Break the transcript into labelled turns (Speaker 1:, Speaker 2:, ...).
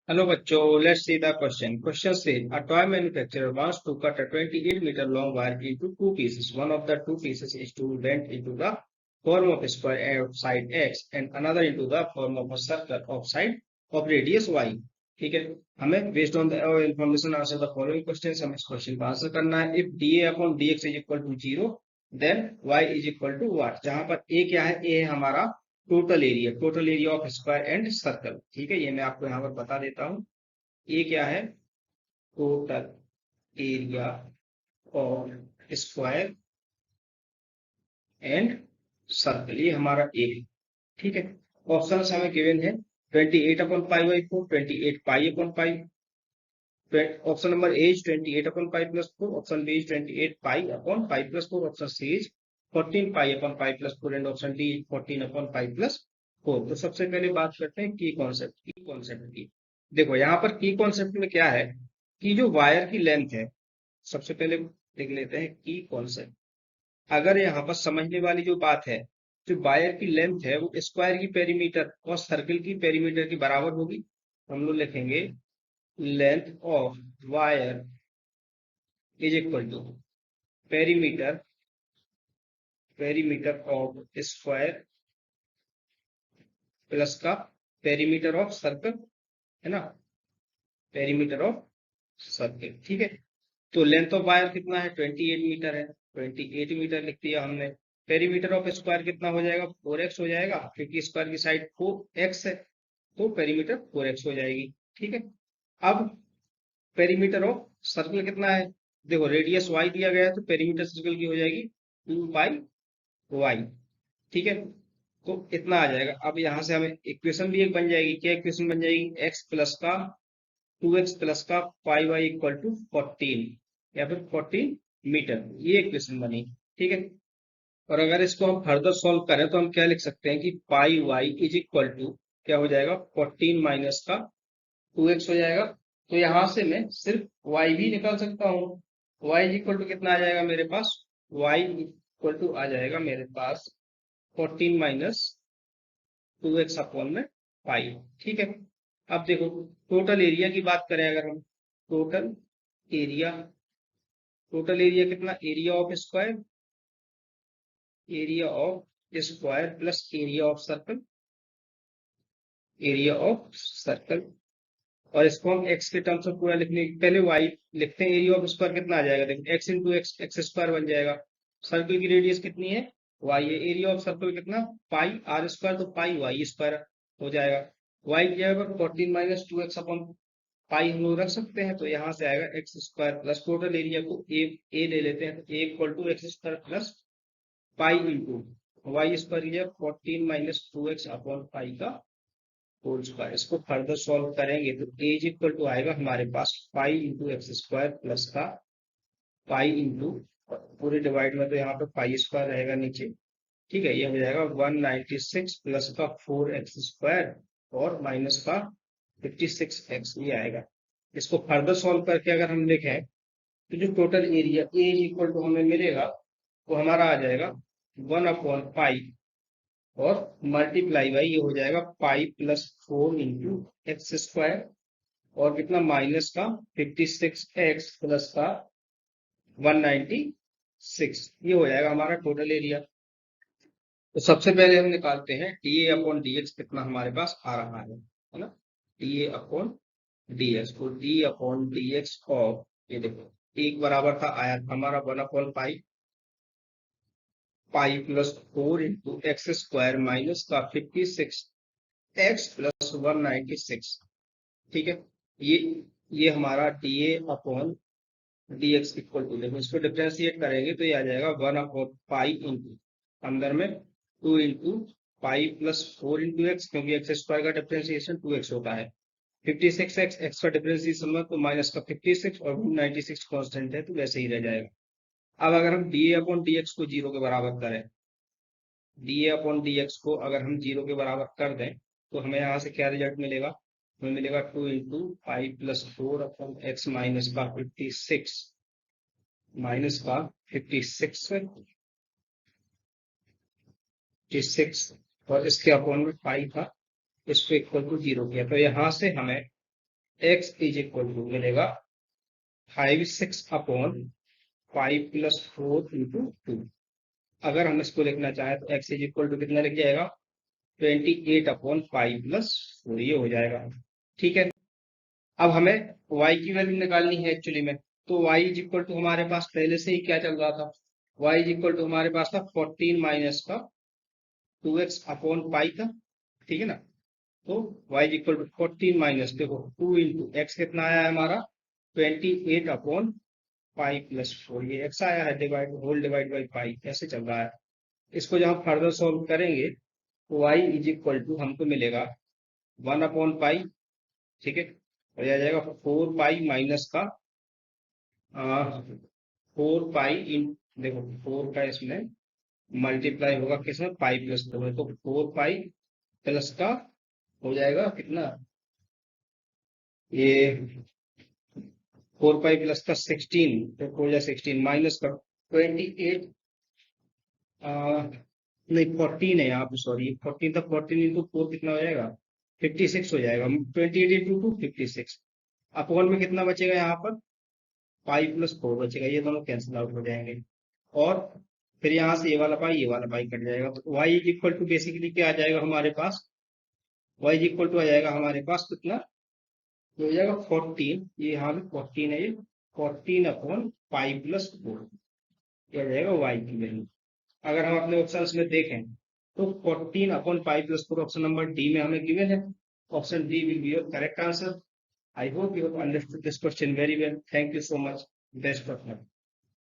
Speaker 1: Hello बच्चों, let's see the question. Question says a toy manufacturer wants to cut a 28-meter long wire into two pieces. One of the two pieces is to bend into the form of a square of side x and another into the form of a circle of side of radius y. ठीक है, हमें based on the information answer the following questions. हमें इस question का answer करना है. If dA upon dx is equal to 0, then y is equal to what? जहां पर a क्या है? a है हमारा total area of square and circle. ठीक है, ये मैं आपको यहाँ पर बता देता हूँ. ये क्या है? Total area of square and circle, ये हमारा ए है. ठीक है, ऑप्शन हमें गिवन है 28/π/4, 28π/5. Option number A is 28/π+4, option B is 28π/π+4, option C is 14π/π+4 and option D is 14/π+4. तो सबसे पहले बात करते हैं की कॉन्सेप्ट की. देखो यहाँ पर की कॉन्सेप्ट में क्या है कि जो वायर की लेंथ है, सबसे पहले देख लेते हैं की कॉन्सेप्ट. अगर यहाँ पर समझने वाली जो बात है, जो वायर की लेंथ है वो स्क्वायर की पेरीमीटर और सर्कल की पेरीमीटर की बराबर होगी. हम लोग लिखेंगे length of wire is equal to perimeter of square plus का पेरीमीटर ऑफ सर्कल, है ना, पेरीमीटर ऑफ सर्कल. ठीक है, तो लेंथ ऑफ वायर कितना है? 28 मीटर है. 28 मीटर लिख दिया हमने. पेरीमीटर ऑफ स्क्वायर कितना हो जाएगा? 4x हो जाएगा, क्योंकि स्क्वायर की साइड 4x है, तो पेरीमीटर 4x हो जाएगी. ठीक है, अब पेरीमीटर ऑफ सर्कल कितना है? देखो रेडियस y दिया गया है, तो पेरीमीटर सर्कल की हो जाएगी 2πy. ठीक है, तो इतना आ जाएगा. अब यहाँ से हमें इक्वेशन भी एक बन जाएगी. क्या इक्वेशन बन जाएगी? x प्लस का 2x प्लस का पाई वाई इक्वल टू 14 या फिर 14 मीटर. ये इक्वेशन बनी. ठीक है, और अगर इसको हम फर्दर सॉल्व करें तो हम क्या लिख सकते हैं कि पाई वाई इज इक्वल टू क्या हो जाएगा? 14 माइनस का 2x हो जाएगा. तो यहाँ से मैं सिर्फ y भी निकाल सकता हूँ. y इज इक्वल टू कितना आ जाएगा मेरे पास? y इक्वल टू आ जाएगा मेरे पास 14 माइनस 2x अपॉन में पाई. ठीक है, अब देखो टोटल एरिया की बात करें, अगर हम टोटल एरिया कितना? Area of square plus area of circle. और इसको हम x के टर्म्स में पूरा लिखने पहले y लिखते हैं. एरिया ऑफ स्क्वायर कितना आ जाएगा? देखो x इंटू एक्स स्क्वायर बन जाएगा. सर्कल की रेडियस कितनी है? y है. एरिया ऑफ सर्कल कितना? पाई आर स्क्वायर, तो पाई वाई स्क्वायर हो जाएगा. y की जगह पर 14 माइनस 2x अपॉन पाई हम लोग रख सकते हैं, तो यहाँ से आएगा X square plus total area को ए ले लेते हैं, तो A equal to X square plus pi into Y square की जगह 14 माइनस 2x अपॉन पाई का होल स्क्वायर. इसको फर्दर सॉल्व करेंगे तो a इज इक्वल टू आएगा हमारे पास pi into X square plus का पाई इंटू पूरे डिवाइड में, तो यहाँ पे पाई स्क्वायर रहेगा नीचे. ठीक है, ये हो जाएगा 196 प्लस का 4x स्क्वायर और माइनस का 56x, ये आएगा. इसको फर्दर सॉल्व करके अगर हम लिखें तो जो total area a is equal to हमें मिलेगा वो हमारा आ जाएगा 1/पाई और मल्टीप्लाई बाई ये हो जाएगा pi plus 4 into X square और कितना? माइनस का 56x प्लस का 196. ये हो जाएगा हमारा टोटल एरिया. तो सबसे पहले हम निकालते हैं D A upon D X कितना हमारे पास आ रहा है ना. D A upon D X, तो D upon D X of, ये देखो एक बराबर था आया हमारा 1/पाई plus 4 into X square minus का 56x प्लस 196. ठीक है, ये हमारा D A upon D X equal to, देखो इसको डिफ्रेंशिएट करेंगे तो ये आ जाएगा 1/पाई इंटू अंदर में 2 into pi plus 4 into x, क्योंकि एक्स स्क्वायर का डिफ्रेंशिएशन 2x होता है. 56x एक्स का डिफ्रेंशिएशन में तो माइनस का 56 और 196 कांस्टेंट है, तो वैसे ही रह जाएगा. अब अगर हम D A upon D x को 0 के बराबर करें, D A upon D x को अगर हम 0 के बराबर कर दें तो हमें यहाँ से क्या रिजल्ट मिलेगा? हमें मिलेगा 2 into pi plus 4 upon x minus का 56 और इसके अपॉन में पाई था, इसको इक्वल टू 0 किया, तो यहाँ से हमें x इज इक्वल टू मिलेगा 5/6 अपॉन 5 प्लस 4 इंटू 2। अगर हम इसको लिखना चाहें तो x इज इक्वल टू कितना लिख जाएगा 28 अपॉन 5 प्लस 4, ये हो जाएगा। ठीक है, अब हमें y की वैल्यू निकालनी है एक्चुअली में। तो y इज इक्वल टू हमारे पास पहले से ही क्या चल रहा था, y इज इक्वल टू हमारे पास था 14 माइनस का 2x अपॉन पाई था। ठीक है ना, तो y is equal to 14 minus देखो 2 इंटू एक्स कितना आया है हमारा 28 अपॉन पाई प्लस 4, ये x आया है divide whole divide by pi, ऐसे चल रहा है। इसको जब हम फर्दर सॉल्व करेंगे तो y इज इक्वल टू हमको मिलेगा 1 अपॉन पाई। ठीक है, और यह आ जाएगा 4 पाई माइनस का 4 पाई इन, देखो 4 का इसमें मल्टीप्लाई होगा किसमें पाई प्लस 4 में, तो 4 पाई प्लस का हो जाएगा कितना, ये 4 पाई प्लस का 16, तो हो जाए 16 माइनस का 28, नहीं 14 है यहाँ पे, सॉरी 14 था, 14 इंटू 4 कितना हो जाएगा 56 हो जाएगा, 28 इंटू 2 56। अपॉन में कितना बचेगा यहाँ पर 5 प्लस 4 बचेगा, ये दोनों कैंसिल आउट हो जाएंगे। और फिर यहाँ से ये वाला पाई कट जाएगा, तो y is equal to basically क्या आ जाएगा हमारे पास, y इज इक्वल टू आ जाएगा हमारे पास कितना, ये हो जाएगा 14, ये यहाँ पे 14 है, ये 14 अपॉन 5 प्लस 4, ये आ जाएगा y की वैल्यू। अगर हम अपने ऑप्शन में देखें तो 14 upon 5 plus 4 option number D में हमें गिवन है, option D will be your correct answer. I hope you have understood this question very well. Thank you so much. Best of luck.